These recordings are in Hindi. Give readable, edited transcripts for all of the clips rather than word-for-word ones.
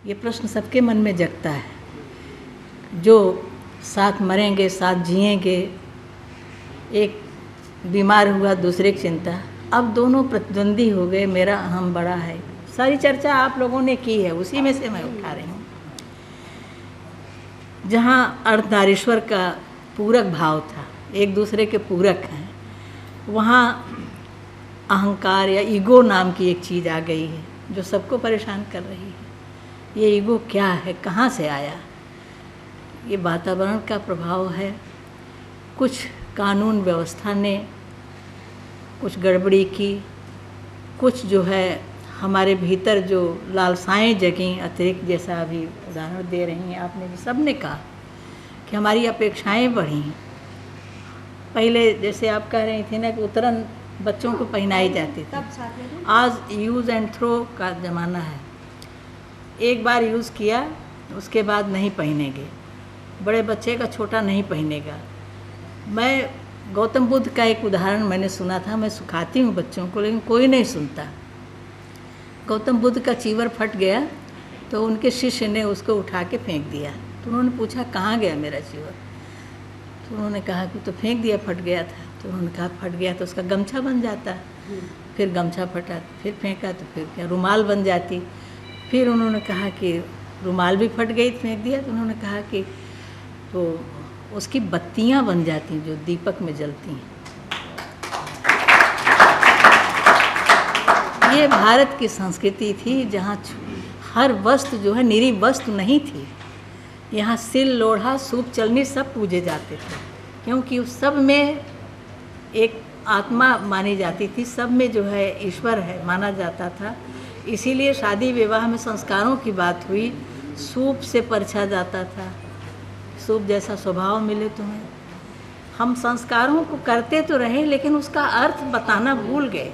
ये प्रश्न सबके मन में जगता है। जो साथ मरेंगे, साथ जिएंगे, एक बीमार हुआ दूसरे की चिंता, अब दोनों प्रतिद्वंदी हो गए, मेरा अहम बड़ा है। सारी चर्चा आप लोगों ने की है, उसी में से मैं उठा रही हूँ। जहाँ अर्धनारीश्वर का पूरक भाव था, एक दूसरे के पूरक हैं, वहाँ अहंकार या ईगो नाम की एक चीज़ आ गई है जो सबको परेशान कर रही है। ये ईगो क्या है, कहाँ से आया? ये वातावरण का प्रभाव है। कुछ कानून व्यवस्था ने कुछ गड़बड़ी की, कुछ जो है हमारे भीतर जो लालसाएं जगीं अतिरिक्त, जैसा अभी उदाहरण दे रही हैं आपने, सब ने कहा कि हमारी अपेक्षाएं बढ़ी। पहले जैसे आप कह रही थी ना कि उतरन बच्चों को पहनाई जाती थी, आज यूज़ एंड थ्रो का ज़माना है। एक बार यूज़ किया उसके बाद नहीं पहनेंगे, बड़े बच्चे का छोटा नहीं पहनेगा। मैं गौतम बुद्ध का एक उदाहरण मैंने सुना था, मैं सिखाती हूँ बच्चों को, लेकिन कोई नहीं सुनता। गौतम बुद्ध का चीवर फट गया तो उनके शिष्य ने उसको उठा के फेंक दिया। तो उन्होंने पूछा कहाँ गया मेरा चीवर? तो उन्होंने कहा कि तो फेंक दिया, फट गया था। तो उन्होंने कहा फट गया तो उसका गमछा बन जाता। फिर गमछा फटा, फिर फेंका तो फिर क्या, रुमाल बन जाती। फिर उन्होंने कहा कि रुमाल भी फट गई, फेंक दिया। तो उन्होंने कहा कि तो उसकी बत्तियां बन जाती जो दीपक में जलती हैं। ये भारत की संस्कृति थी जहाँ हर वस्तु जो है निरी वस्तु नहीं थी। यहाँ सिल, लोढ़ा, सूप, चलनी सब पूजे जाते थे, क्योंकि उस सब में एक आत्मा मानी जाती थी, सब में जो है ईश्वर है माना जाता था। इसीलिए शादी विवाह में संस्कारों की बात हुई, सूप से परछा जाता था, सूप जैसा स्वभाव मिले तुम्हें। हम संस्कारों को करते तो रहे, लेकिन उसका अर्थ बताना भूल गए।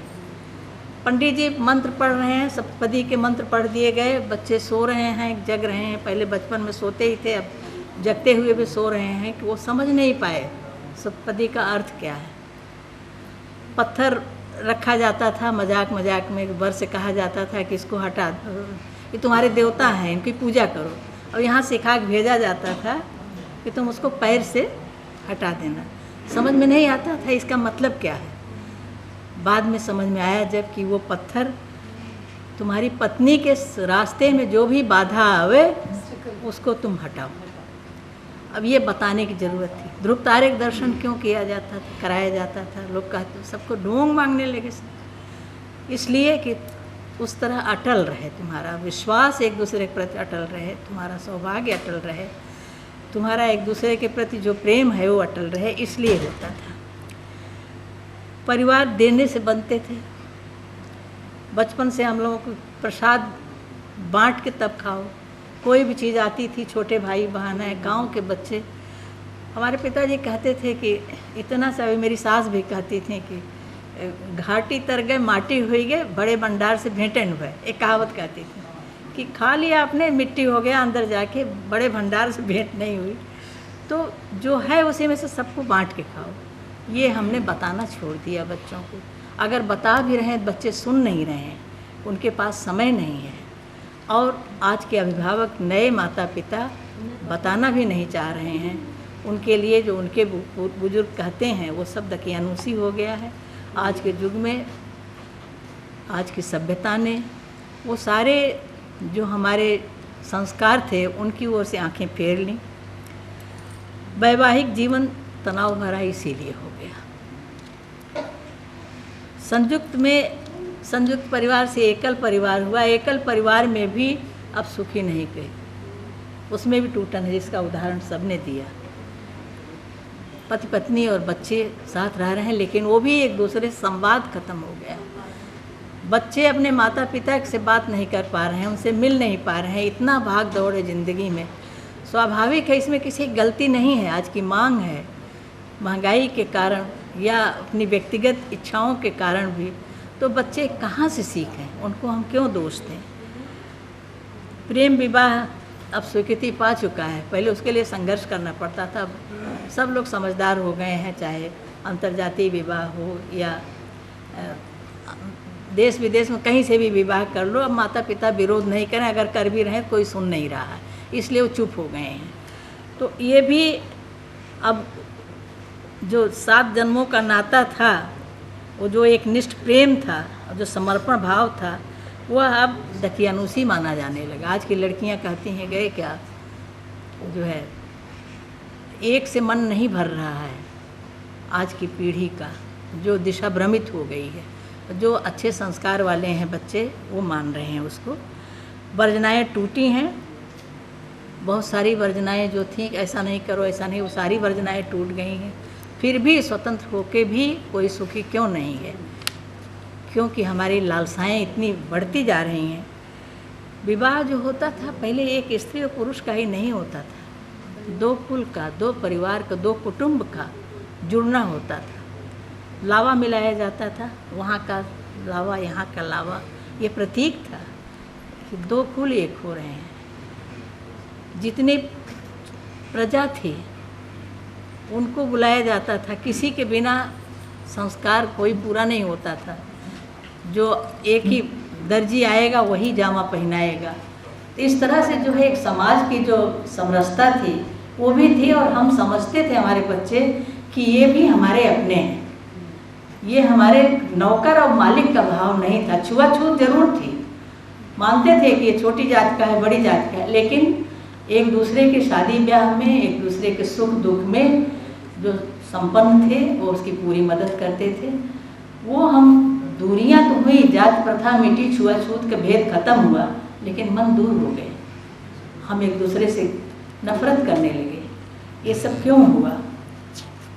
पंडित जी मंत्र पढ़ रहे हैं, सप्तपदी के मंत्र पढ़ दिए गए, बच्चे सो रहे हैं, जग रहे हैं। पहले बचपन में सोते ही थे, अब जगते हुए भी सो रहे हैं कि वो समझ नहीं पाए सप्तपदी का अर्थ क्या है। पत्थर रखा जाता था मजाक मजाक में, वर से कहा जाता था कि इसको हटा, ये तुम्हारे देवता हैं, इनकी पूजा करो। और यहाँ सिखा के भेजा जाता था कि तुम उसको पैर से हटा देना। समझ में नहीं आता था इसका मतलब क्या है। बाद में समझ में आया जब कि वो पत्थर तुम्हारी पत्नी के रास्ते में जो भी बाधा आवे उसको तुम हटाओ। अब ये बताने की ज़रूरत थी। ध्रुव तारे का दर्शन क्यों किया जाता था, कराया जाता था? लोग कहते सबको ढोंग मांगने लगे, इसलिए कि उस तरह अटल रहे तुम्हारा विश्वास, एक दूसरे के प्रति अटल रहे, तुम्हारा सौभाग्य अटल रहे, तुम्हारा एक दूसरे के प्रति जो प्रेम है वो अटल रहे, इसलिए होता था। परिवार देने से बनते थे। बचपन से हम लोगों को प्रसाद बांट के तब खाओ। कोई भी चीज़ आती थी, छोटे भाई बहन है, गांव के बच्चे, हमारे पिताजी कहते थे कि इतना सा, मेरी सास भी कहती थी कि घाटी तर गए माटी हुई गए, बड़े भंडार से भेंटे न हुए। एक कहावत कहती थी कि खा लिया आपने, मिट्टी हो गया अंदर जाके, बड़े भंडार से भेंट नहीं हुई। तो जो है उसी में से सबको बांट के खाओ। ये हमने बताना छोड़ दिया बच्चों को। अगर बता भी रहे हैं, बच्चे सुन नहीं रहे हैं, उनके पास समय नहीं है। और आज के अभिभावक, नए माता पिता बताना भी नहीं चाह रहे हैं। उनके लिए जो उनके बुजुर्ग कहते हैं वो सब दकियानूसी हो गया है। आज के युग में, आज की सभ्यता ने वो सारे जो हमारे संस्कार थे उनकी ओर से आंखें फेर लीं। वैवाहिक जीवन तनाव भरा इसीलिए हो गया। संयुक्त परिवार से एकल परिवार हुआ। एकल परिवार में भी अब सुखी नहीं गए, उसमें भी टूटन है, जिसका उदाहरण सबने दिया। पति पत्नी और बच्चे साथ रह रहे हैं, लेकिन वो भी एक दूसरे से संवाद खत्म हो गया। बच्चे अपने माता पिता से बात नहीं कर पा रहे हैं, उनसे मिल नहीं पा रहे हैं। इतना भाग दौड़ है ज़िंदगी में, स्वाभाविक है, इसमें किसी की गलती नहीं है। आज की मांग है, महंगाई के कारण या अपनी व्यक्तिगत इच्छाओं के कारण भी। तो बच्चे कहाँ से सीखें, उनको हम क्यों दोष दें? प्रेम विवाह अब स्वीकृति पा चुका है, पहले उसके लिए संघर्ष करना पड़ता था। अब सब लोग समझदार हो गए हैं, चाहे अंतर्जातीय विवाह हो या देश विदेश में कहीं से भी विवाह कर लो, अब माता पिता विरोध नहीं करें, अगर कर भी रहे कोई सुन नहीं रहा है, इसलिए वो चुप हो गए हैं। तो ये भी अब जो 7 जन्मों का नाता था, वो जो एक निष्ठ प्रेम था और जो समर्पण भाव था, वह अब दकियानूसी माना जाने लगा। आज की लड़कियां कहती हैं गए क्या, जो है एक से मन नहीं भर रहा है आज की पीढ़ी का, जो दिशा भ्रमित हो गई है। जो अच्छे संस्कार वाले हैं बच्चे वो मान रहे हैं उसको। वर्जनाएँ टूटी हैं, बहुत सारी वर्जनाएँ जो थीं, ऐसा नहीं करो ऐसा नहीं, वो सारी वर्जनाएँ टूट गई हैं। फिर भी स्वतंत्र होके भी कोई सुखी क्यों नहीं है, क्योंकि हमारी लालसाएँ इतनी बढ़ती जा रही हैं। विवाह जो होता था पहले एक स्त्री और पुरुष का ही नहीं होता था, 2 कुल का, 2 परिवार का, 2 कुटुंब का जुड़ना होता था। लावा मिलाया जाता था, वहाँ का लावा यहाँ का लावा, ये प्रतीक था कि 2 कुल एक हो रहे हैं। जितनी प्रजा थी उनको बुलाया जाता था, किसी के बिना संस्कार कोई पूरा नहीं होता था। जो एक ही दर्जी आएगा वही जामा पहनाएगा। तो इस तरह से जो है एक समाज की जो समरसता थी वो भी थी, और हम समझते थे हमारे बच्चे कि ये भी हमारे अपने हैं, ये हमारे नौकर और मालिक का भाव नहीं था। छुआछूत जरूर थी, मानते थे कि ये छोटी जात का है बड़ी जात का है, लेकिन एक दूसरे के शादी ब्याह में, एक दूसरे के सुख दुख में जो संपन्न थे वो उसकी पूरी मदद करते थे। वो हम दूरियां तो हुई, जात प्रथा मिटी, छुआछूत का भेद खत्म हुआ, लेकिन मन दूर हो गए, हम एक दूसरे से नफरत करने लगे। ये सब क्यों हुआ?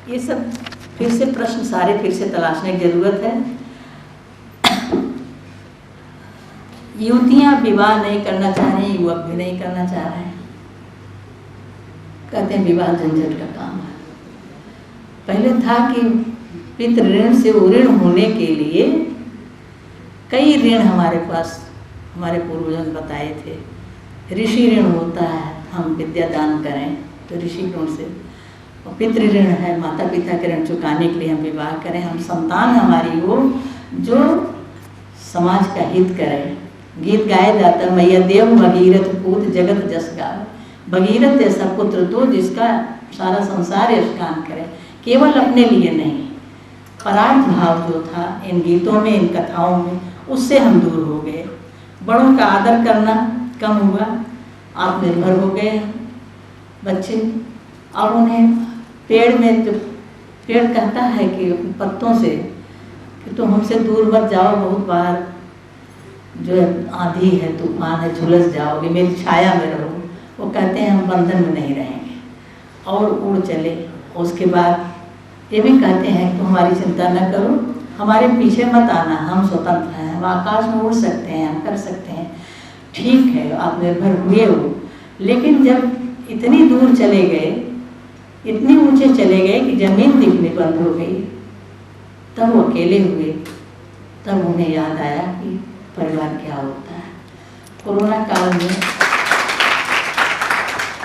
ये सब फिर से प्रश्न सारे फिर से तलाशने की जरूरत है। युवतियां विवाह नहीं करना चाह रही, युवक भी नहीं करना चाह रहे हैं, कहते हैं विवाह झंझट का काम है। पहले था कि पितृ ऋण से उऋण होने के लिए कई ऋण हमारे पास हमारे पूर्वजों ने बताए थे। ऋषि ऋण होता है, हम विद्या दान करें तो ऋषि ऋण से, और पितृ ऋण है, माता पिता के ऋण चुकाने के लिए हम विवाह करें, हम संतान हमारी हो जो समाज का हित करें। गीत गाया जाता है, मैया देव भगीरथ पूत जगत जस गाव, भगीरथ जैसा पुत्र दो जिसका सारा संसार यशगान करे, केवल अपने लिए नहीं। परार्थ भाव जो था इन गीतों में, इन कथाओं में, उससे हम दूर हो गए। बड़ों का आदर करना कम हुआ, आत्मनिर्भर हो गए बच्चे। और उन्हें पेड़ में, जो पेड़ कहता है कि पत्तों से कि तुम हमसे दूर मत जाओ, बहुत बाहर जो आंधी है, तूफान है, झुलस जाओगे, मेरी छाया में रहो। वो कहते हैं हम बंधन में नहीं रहेंगे और उड़ चले। उसके बाद ये भी कहते हैं कि तुम हमारी चिंता न करो, हमारे पीछे मत आना, हम स्वतंत्र हैं, हम आकाश में उड़ सकते हैं, हम कर सकते हैं। ठीक है, आत्मनिर्भर हुए हो, लेकिन जब इतनी दूर चले गए, इतने ऊंचे चले गए कि जमीन दिखनी बंद हो गई, तब वो अकेले हुए। तब उन्हें याद आया कि परिवार क्या होता है। कोरोना काल में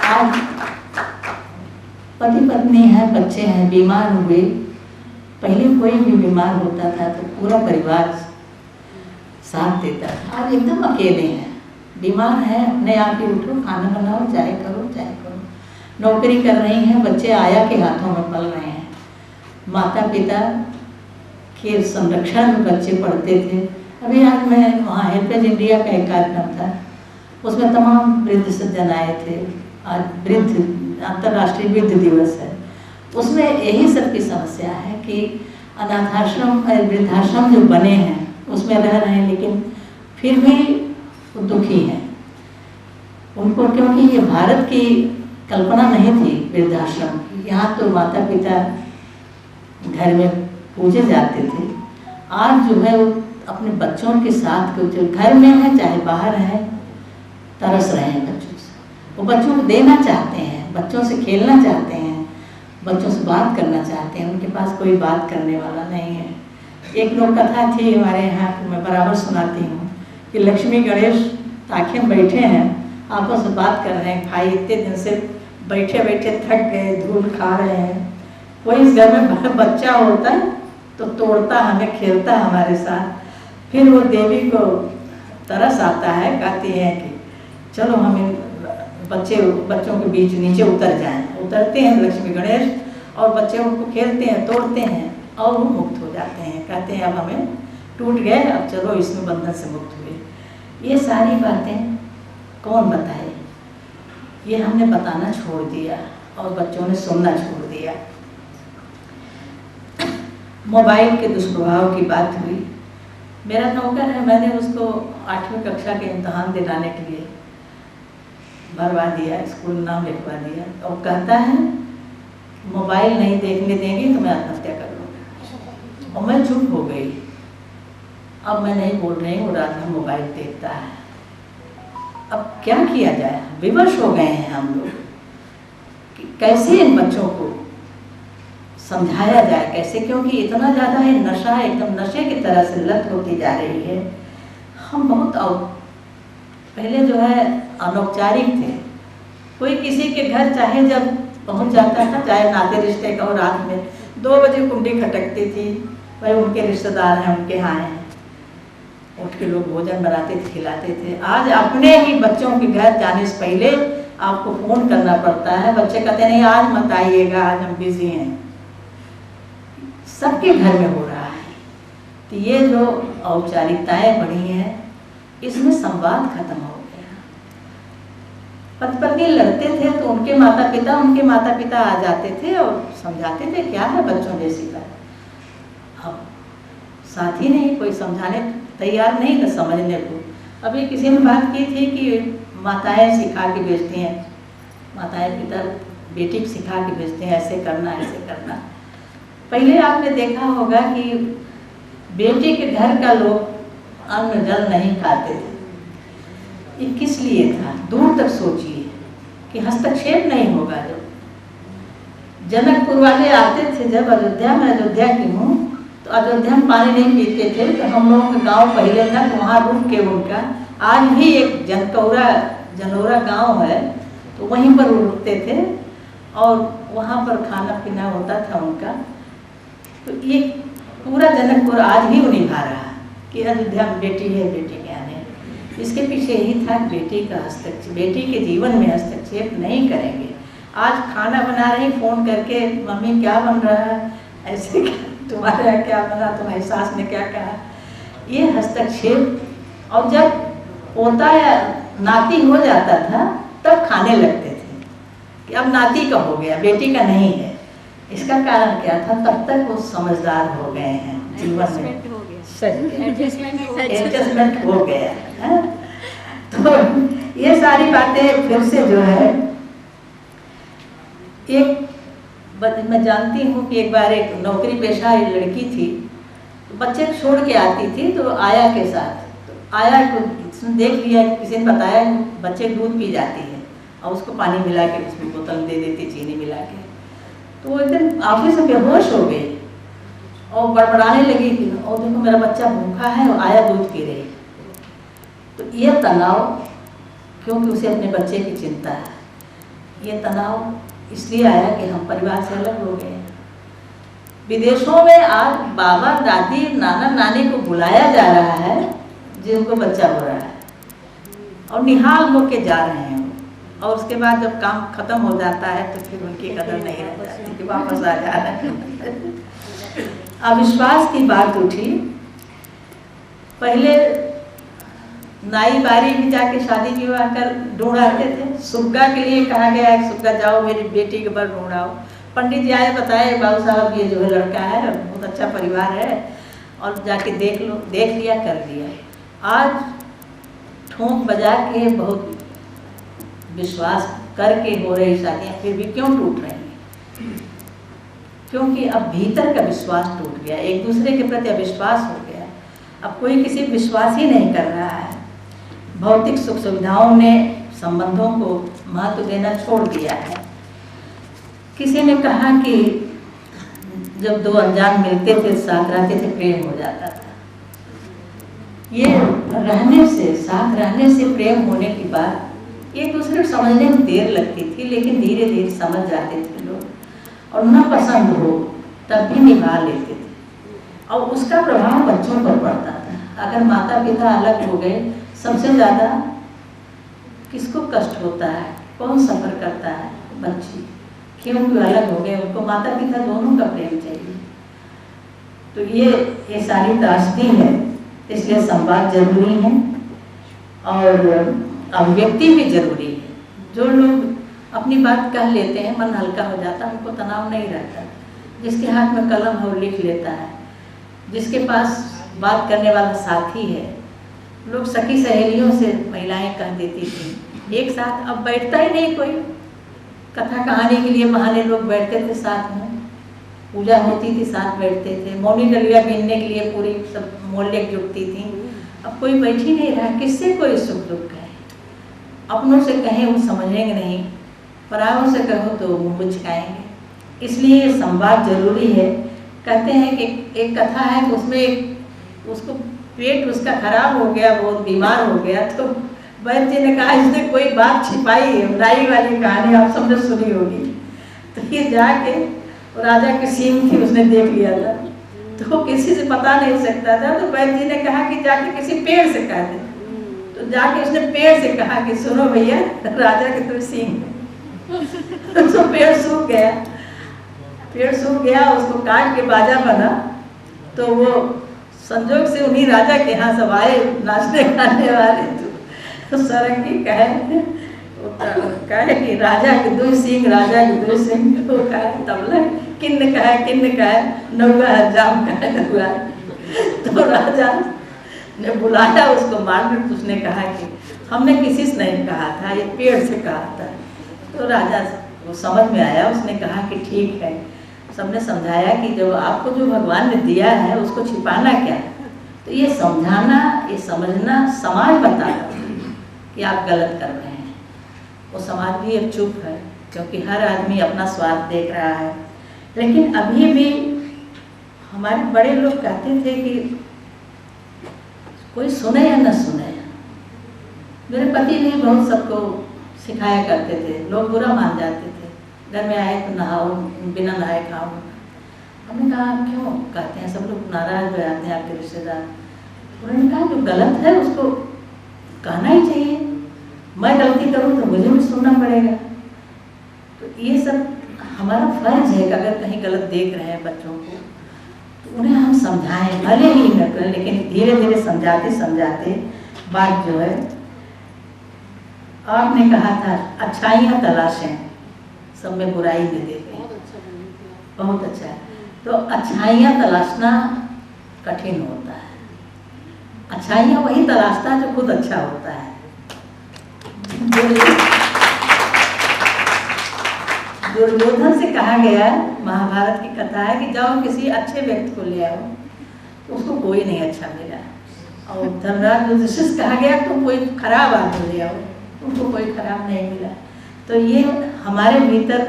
आज पति पत्नी है, बच्चे हैं, बीमार हुए। पहले कोई भी बीमार होता था तो पूरा परिवार साथ देता था, आज एकदम अकेले हैं। बीमार हैं, अपने आप ही उठो, खाना बनाओ, चाय करो, चाय करो। नौकरी कर रही हैं, बच्चे आया के हाथों में पल रहे हैं। माता पिता के संरक्षण में बच्चे पढ़ते थे। अभी आज मैं वहाँ हेल्पेज इंडिया का एक कार्यक्रम था, उसमें तमाम वृद्ध सज्जन आए थे। आज अंतर्राष्ट्रीय वृद्ध दिवस है, उसमें यही सब की समस्या है कि अनाथाश्रम, वृद्धाश्रम जो बने हैं उसमें रह रहे हैं, लेकिन फिर भी वो दुखी हैं। उनको, क्योंकि ये भारत की कल्पना नहीं थी वृद्धाश्रम की। यहाँ तो माता पिता घर में पूजे जाते थे, आज जो है वो अपने बच्चों के साथ, जो घर में है चाहे बाहर है, तरस रहे हैं बच्चों से। वो बच्चों को देना चाहते हैं, बच्चों से खेलना चाहते हैं, बच्चों से बात करना चाहते हैं, उनके पास कोई बात करने वाला नहीं है। एक लोक कथा थी हमारे यहाँ, मैं बराबर सुनाती हूँ कि लक्ष्मी गणेश ताखे में बैठे हैं, आपस में बात कर रहे हैं। भाई इतने दिन से बैठे बैठे थक गए, धूल खा रहे हैं। कोई इस घर में बच्चा होता है तो तोड़ता हमें, खेलता हमारे साथ। फिर वो देवी को तरस आता है, कहती हैं कि चलो हम इन बच्चों के बीच नीचे उतर जाएं। उतरते हैं लक्ष्मी गणेश और बच्चे उनको खेलते हैं, तोड़ते हैं और वो मुक्त हो जाते हैं। कहते हैं अब हमें टूट गए, अब चलो इसमें बंधन से मुक्त हुए। ये सारी बातें कौन बताए? ये हमने बताना छोड़ दिया और बच्चों ने सुनना छोड़ दिया। मोबाइल के दुष्प्रभाव की बात हुई। मेरा नौकर है, मैंने उसको 8वीं कक्षा के इम्तहान दिलाने के लिए भरवा दिया, स्कूल नाम लिखवा दिया, और कहता है मोबाइल नहीं देखने देंगे तो मैं आत्महत्या कर लूँगा। और मैं चुप हो गई। अब मैं नहीं बोल रही हूँ, रात में मोबाइल देखता है। अब क्या किया जाए? विवश हो गए हैं हम लोग कि कैसे इन बच्चों को समझाया जाए, कैसे, क्योंकि इतना ज़्यादा है नशा, एकदम नशे की तरह से लत होती जा रही है। हम बहुत पहले जो है अनौपचारिक थे। कोई किसी के घर चाहे जब पहुंच जाता था, चाहे नाते रिश्ते का, और रात में 2 बजे कुंडी खटकती थी, भाई उनके रिश्तेदार हैं, उनके यहाँ हैं, उठ के लोग भोजन बनाते थे, खिलाते थे। आज अपने ही बच्चों के घर जाने से पहले आपको फ़ोन करना पड़ता है। बच्चे कहते नहीं आज मत आइएगा, आज हम बिजी हैं। सबके घर में हो रहा है। तो ये जो औपचारिकताएं बढ़ी हैं, इसमें संवाद खत्म हो गया। पति पत्नी लड़ते थे तो उनके माता पिता आ जाते थे और समझाते थे, क्या है बच्चों जैसी बात। अब साथी नहीं, कोई समझाने तैयार नहीं था समझने को। अभी किसी ने बात की थी कि माताएं सिखा के भेजती हैं, माताएं पिता बेटी को सिखा के भेजते हैं, ऐसे करना ऐसे करना। पहले आपने देखा होगा कि बेटी के घर का लोग अन्न जल नहीं खाते थे। ये किस लिए था? दूर तक सोचिए कि हस्तक्षेप नहीं होगा। जब जनकपुर वाले आते थे, जब अयोध्या में, अयोध्या की हूँ, तो अयोध्या में पानी नहीं पीते थे, तो हम लोगों का गांव पहले था, तो वहाँ रुक के उनका, आज भी एक जनौरा गांव है, तो वहीं पर रुकते थे और वहाँ पर खाना पीना होता था उनका। तो ये पूरा जनकपुर आज भी वो निभा रहा कि अयोध्या में बेटी है, बेटी के आने। इसके पीछे यही था, बेटी का हस्तक्षेप, बेटी के जीवन में हस्तक्षेप नहीं करेंगे। आज खाना बना रही, फ़ोन करके मम्मी क्या बन रहा है, ऐसे तुम्हारे यहाँ क्या बना, तुम्हारी सास ने क्या कहा, ये हस्तक्षेप। और जब पोता या नाती हो जाता था तब खाने लगते थे कि अब नाती का हो गया, बेटी का नहीं है। इसका कारण क्या था? तब तक वो समझदार हो गए हैं, जीवन में एडजस्टमेंट हो गया है। तो ये सारी बातें फिर से जो है, मैं जानती हूँ कि एक बार एक नौकरी पेशा एक लड़की थी, तो बच्चे छोड़ के आती थी, तो आया के साथ, तो आया को देख लिया, किसी ने बताया बच्चे दूध पी जाती है और उसको पानी मिला के उसमें बोतल दे देती, चीनी मिला के। तो वो एकदम ऑफिस से बेहोश हो गई और बड़बड़ाने लगी थी, और देखो मेरा बच्चा भूखा है और आया दूध पी रही। तो ये तनाव, क्योंकि उसे अपने बच्चे की चिंता है, ये तनाव इसलिए आया कि हम परिवार से अलग हो गए। विदेशों में आज बाबा दादी नाना नानी को बुलाया जा रहा है जिनको बच्चा हो रहा है, और निहाल होके जा रहे हैं, और उसके बाद जब काम खत्म हो जाता है तो फिर उनकी कदर नहीं रह जाती कि वापस आ जा रहे हैं। अविश्वास की बात उठी। पहले नाई बारी भी जाके शादी विवाह कर ढूंढ आते थे। सुग्गा के लिए कहा गया कि सुग्गा जाओ मेरी बेटी के बर ढूंढाओ। पंडित जी आए, बताए बाबू साहब ये जो है लड़का है, बहुत अच्छा परिवार है, और जाके देख लो, देख लिया, कर लिया। आज ठोंक बजा के बहुत विश्वास करके हो रही शादियाँ फिर भी क्यों टूट रही हैं? क्योंकि अब भीतर का विश्वास टूट गया, एक दूसरे के प्रति अविश्वास हो गया। अब कोई किसी विश्वास ही नहीं कर रहा है। भौतिक सुख सुविधाओं ने संबंधों को महत्व देना छोड़ दिया है। किसी ने कहा कि जब दो अनजान मिलते थे, साथ रहते थे, प्रेम हो जाता था। ये रहने से, साथ रहने से प्रेम होने की बात एक दूसरे को समझने में देर लगती थी, लेकिन धीरे धीरे समझ जाते थे लोग, और न पसंद हो तब भी निभा लेते थे, और उसका प्रभाव बच्चों पर पड़ता था। अगर माता पिता अलग हो गए, सबसे ज़्यादा किसको कष्ट होता है, कौन सफ़र करता है? बच्ची। क्योंकि अलग हो गए, उनको माता पिता दोनों का प्रेम चाहिए। तो ये सारी त्रासदी है, इसलिए संवाद जरूरी है और अभिव्यक्ति भी जरूरी है। जो लोग अपनी बात कह लेते हैं, मन हल्का हो जाता है, उनको तनाव नहीं रहता। जिसके हाथ में कलम है वो लिख लेता है, जिसके पास बात करने वाला साथी है। लोग सखी सहेलियों से महिलाएं कह देती थी एक साथ, अब बैठता ही नहीं कोई। कथा कहानी के लिए बहाने लोग बैठते थे साथ में, पूजा होती थी साथ बैठते थे, मौनी डलिया बीनने के लिए पूरी सब मोहल्ले जुटती थी। अब कोई बैठ ही नहीं रहा, किससे कोई सुख दुख कहे? अपनों से कहें वो समझेंगे नहीं, परायों से कहो तो मुँह मुचकाएंगे। इसलिए संवाद जरूरी है। कहते हैं कि एक कथा है कि उसमें उसको पेट उसका खराब हो गया, बहुत बीमार हो गया, तो वैद्य जी ने कहा इसने कोई बात छिपाई है। नाई वाली कहानी आप सबने सुनी होगी। तो ये जाके राजा की सींग थी, उसने देख लिया था, तो वो किसी से पता नहीं सकता था। तो वैद्य जी ने कहा कि जाके किसी पेड़ से कह दे। तो जाके उसने पेड़ से कहा कि सुनो भैया, राजा की तो सींग है। तो पेड़ सूख गया, पेड़ सूख गया, उसको काट के बाजा बना। तो वो संजोग से उन्हीं राजा के यहाँ सब आए नाचने गाने वाले। तो सरंगी कहे कि राजा के दो सिंह, राजा के दो सिंह। तो कहे तबला किन्न कहे नौगा जाम कहे नौगा। तो राजा ने बुलाया उसको मारने, तो उसने कहा कि हमने किसी से नहीं कहा था, ये पेड़ से कहा था। तो राजा वो समझ में आया, उसने कहा कि ठीक है। सबने समझाया कि जो आपको जो भगवान ने दिया है उसको छिपाना क्या है। तो ये समझाना, ये समझना समाज बताता है कि आप गलत कर रहे हैं। वो समाज भी अब चुप है, क्योंकि हर आदमी अपना स्वार्थ देख रहा है। लेकिन अभी भी हमारे बड़े लोग कहते थे कि कोई सुने या न सुने। मेरे पति ने बहुत सबको सिखाया करते थे, लोग बुरा मान जाते थे। घर में आए तो नहाओ, बिना नहाए खाओ। हमने कहा क्यों कहते हैं, सब लोग नाराज हो जाते हैं आपके रिश्तेदार। उन्होंने कहा जो गलत है उसको कहना ही चाहिए। मैं गलती करूँ तो मुझे भी सुनना पड़ेगा। तो ये सब हमारा फर्ज है कि अगर कहीं गलत देख रहे हैं बच्चों को तो उन्हें हम समझाएं, भले ही न करें, लेकिन धीरे धीरे समझाते समझाते बात जो है। आपने कहा था अच्छाइयाँ तलाशें, सब में बुराई में देखें। बहुत अच्छा है। तो अच्छाइयाँ तलाशना कठिन होता है। अच्छाइयाँ वही तलाशता है जो खुद अच्छा होता है। दुर्योधन से कहा गया, महाभारत की कथा है कि जाओ किसी अच्छे व्यक्ति को ले आओ, तो उसको कोई नहीं अच्छा मिला। और धर्मराज युधिष्ठिर से कहा गया तो कोई खराब आदमी ले आओ, उनको कोई खराब नहीं मिला। तो ये हमारे भीतर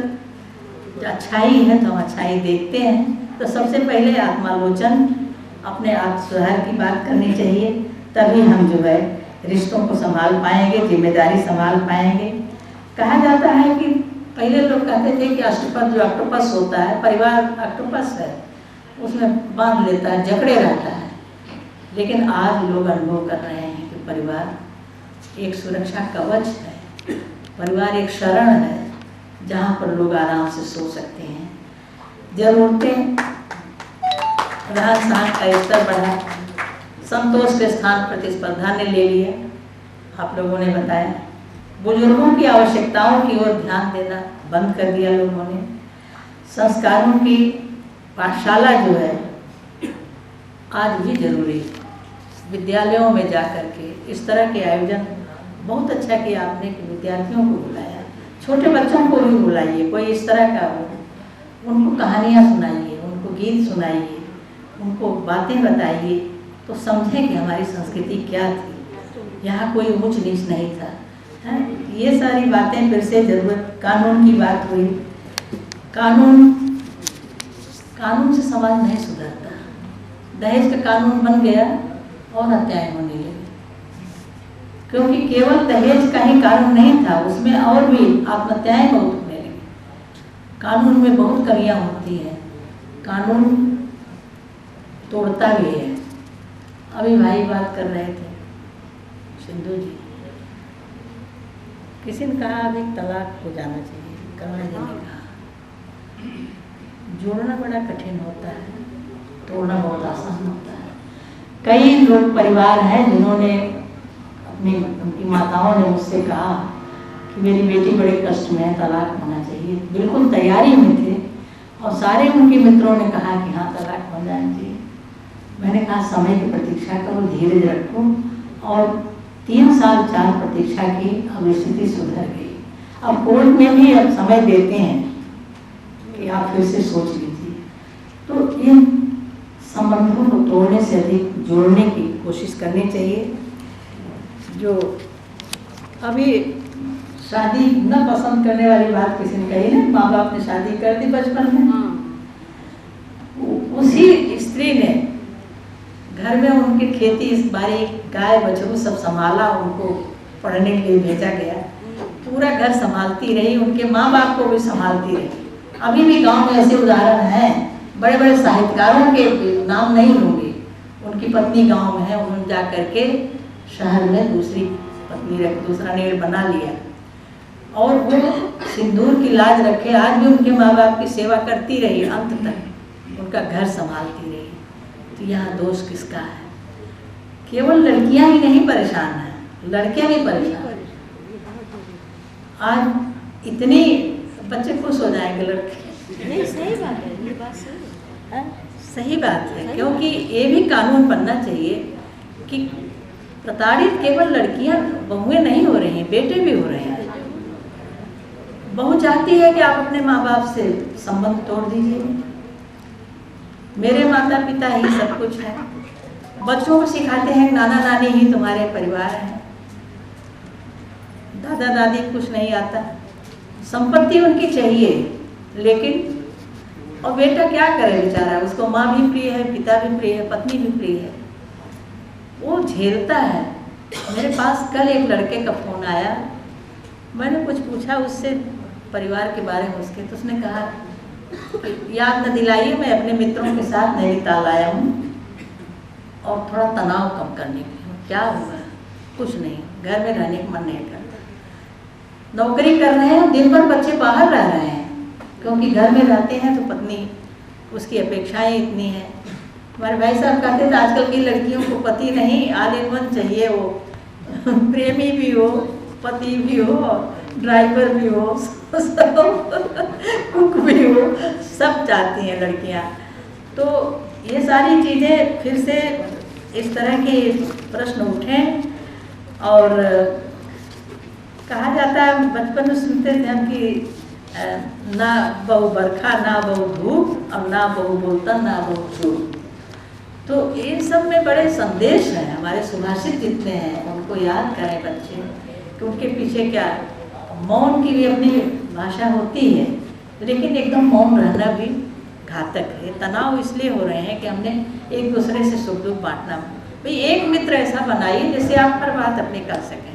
जो अच्छाई है तो हम अच्छाई देखते हैं। तो सबसे पहले आत्मालोचन, अपने आप सुधार की बात करनी चाहिए, तभी हम जो है रिश्तों को संभाल पाएंगे, जिम्मेदारी संभाल पाएंगे। कहा जाता है कि पहले लोग कहते थे कि अष्टपद जो ऑक्टोपस होता है, परिवार ऑक्टोपस है, उसमें बांध लेता है, जकड़े रहता है। लेकिन आज लोग अनुभव कर रहे हैं कि परिवार एक सुरक्षा कवच है, परिवार एक शरण है जहाँ पर लोग आराम से सो सकते हैं। जरूरतें, रहन सहन का स्तर बढ़ा, संतोष के स्थान प्रतिस्पर्धा ने ले लिया। आप लोगों ने बताया बुजुर्गों की आवश्यकताओं की ओर ध्यान देना बंद कर दिया लोगों ने। संस्कारों की पाठशाला जो है आज भी जरूरी है। विद्यालयों में जा कर के इस तरह के आयोजन बहुत अच्छा किया आपने कि विद्यार्थियों को बुलाया, छोटे बच्चों को भी बुलाइए, कोई इस तरह का हो, उनको कहानियाँ सुनाइए, उनको गीत सुनाइए, उनको बातें बताइए, तो समझें कि हमारी संस्कृति क्या थी, यहाँ कोई ऊंच नीच नहीं था। है ये सारी बातें फिर से जरूरत। कानून की बात हुई, कानून से समाज नहीं सुधरता। दहेज का कानून बन गया और हत्याएं होने लगी, क्योंकि केवल दहेज का ही कानून नहीं था, उसमें और भी आत्महत्याएं बहुत होने लगी। कानून में बहुत कमियां होती हैं, कानून तोड़ता भी है। अभी भाई बात कर रहे थे सिंधु जी, किसी ने कहा अभी तलाक हो जाना चाहिए, कहाँ जाने कहा। जोड़ना बड़ा कठिन होता है, तोड़ना बहुत आसान होता है। कई लोग परिवार हैं जिन्होंने उनकी माताओं ने मुझसे कहा कि मेरी बेटी बड़े कष्ट में है, तलाक होना चाहिए, बिल्कुल तैयारी में थे, और सारे उनके मित्रों ने कहा कि हाँ तलाक हो जाना चाहिए। मैंने कहा समय की प्रतीक्षा करो, धीरज रखो, और 3 साल 4 प्रतीक्षा की, अब स्थिति सुधर गई। अब कोर्ट में भी अब समय देते हैं कि आप फिर से सोच लीजिए। तो इन संबंधों को तोड़ने से अधिक जोड़ने की कोशिश करनी चाहिए। जो अभी शादी न पसंद करने वाली बात किसी ने कही ना, माँ बाप ने शादी कर दी बचपन में, उसी स्त्री ने घर में उनकी खेती इस बारी गाय बछड़ू सब संभाला, उनको पढ़ने के लिए भेजा गया, पूरा घर संभालती रही, उनके माँ बाप को भी संभालती रही। अभी भी गांव में ऐसे उदाहरण हैं, बड़े बड़े साहित्यकारों के नाम नहीं लूँगी, उनकी पत्नी गांव में है, उन्होंने जा करके शहर में दूसरी पत्नी रख, दूसरा नेड़ बना लिया, और वो सिंदूर की लाज रखे, आज भी उनके माँ बाप की सेवा करती रही, अंत तक उनका घर संभालती रही। तो यहाँ दोष किसका है? केवल लड़कियां ही नहीं परेशान हैं, लड़के भी परेशान हैं। आज इतनी बच्चे खुश हो जाएंगे लड़के, नहीं सही बात है, ये बात सही है। सही बात है, क्योंकि ये भी कानून बनना चाहिए कि प्रताड़ित केवल लड़कियां, बहुएं नहीं हो रही हैं, बेटे भी हो रहे हैं। बहू चाहती है कि आप अपने माँ बाप से संबंध तोड़ दीजिए, मेरे माता पिता ही सब कुछ है। बच्चों को सिखाते हैं नाना नानी ही तुम्हारे परिवार हैं, दादा दादी कुछ नहीं आता, संपत्ति उनकी चाहिए, लेकिन और बेटा क्या करे बेचारा, उसको माँ भी प्रिय है, पिता भी प्रिय है, पत्नी भी प्रिय है, वो झेलता है। मेरे पास कल एक लड़के का फोन आया, मैंने कुछ पूछा उससे परिवार के बारे में उसके, तो उसने कहा याद न दिलाइए, मैं अपने मित्रों के साथ नैनीताल आया हूँ और थोड़ा तनाव कम करने के लिए। क्या हुआ? कुछ नहीं, घर में रहने का मन नहीं करता। नौकरी कर रहे हैं, दिन भर बच्चे बाहर रह रहे हैं, क्योंकि घर में रहते हैं तो पत्नी उसकी अपेक्षाएं इतनी हैं। हमारे भाई साहब कहते थे आजकल की लड़कियों को पति नहीं, ऑल इन वन चाहिए, वो प्रेमी भी हो, पति भी हो, ड्राइवर भी हो, कुक भी हो, सब चाहती हैं लड़कियां। तो ये सारी चीज़ें फिर से इस तरह के प्रश्न उठें, और कहा जाता है, बचपन में सुनते थे हम कि ना बहु बरखा ना बहु धूप, और ना बहु बोलता ना बहु चूप। तो इन सब में बड़े संदेश हैं, हमारे सुभाषित जितने हैं उनको याद करें बच्चे, कि उनके पीछे क्या, मौन की भी अपनी भाषा होती है, लेकिन एकदम मौन रहना भी घातक है। तनाव इसलिए हो रहे हैं कि हमने एक दूसरे से सुख दुख बांटना। भाई एक मित्र ऐसा बनाइए जिससे आप हर बात अपनी कर सकें।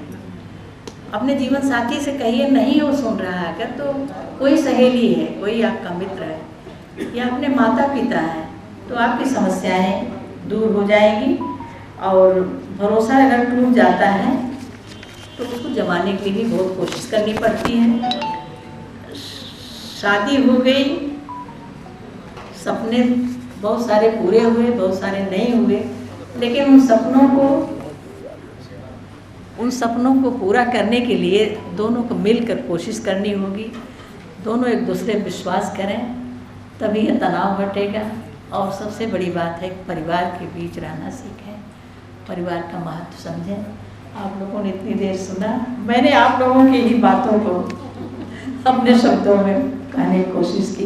अपने जीवन साथी से कहिए, नहीं वो सुन रहा है अगर, तो कोई सहेली है, कोई आपका मित्र है, या अपने माता पिता है, तो आपकी समस्याएं दूर हो जाएगी। और भरोसा अगर टूट जाता है तो उसको जमाने के लिए भी बहुत कोशिश करनी पड़ती है। शादी हो गई, सपने बहुत सारे पूरे हुए, बहुत सारे नहीं हुए, लेकिन उन सपनों को पूरा करने के लिए दोनों को मिलकर कोशिश करनी होगी। दोनों एक दूसरे पर विश्वास करें, तभी यह तनाव हटेगा। और सबसे बड़ी बात है, परिवार के बीच रहना सीखें, परिवार का महत्व समझें। आप लोगों ने इतनी देर सुना, मैंने आप लोगों की ही बातों को अपने शब्दों में कहने की कोशिश की,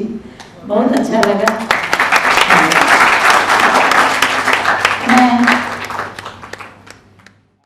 बहुत अच्छा लगा।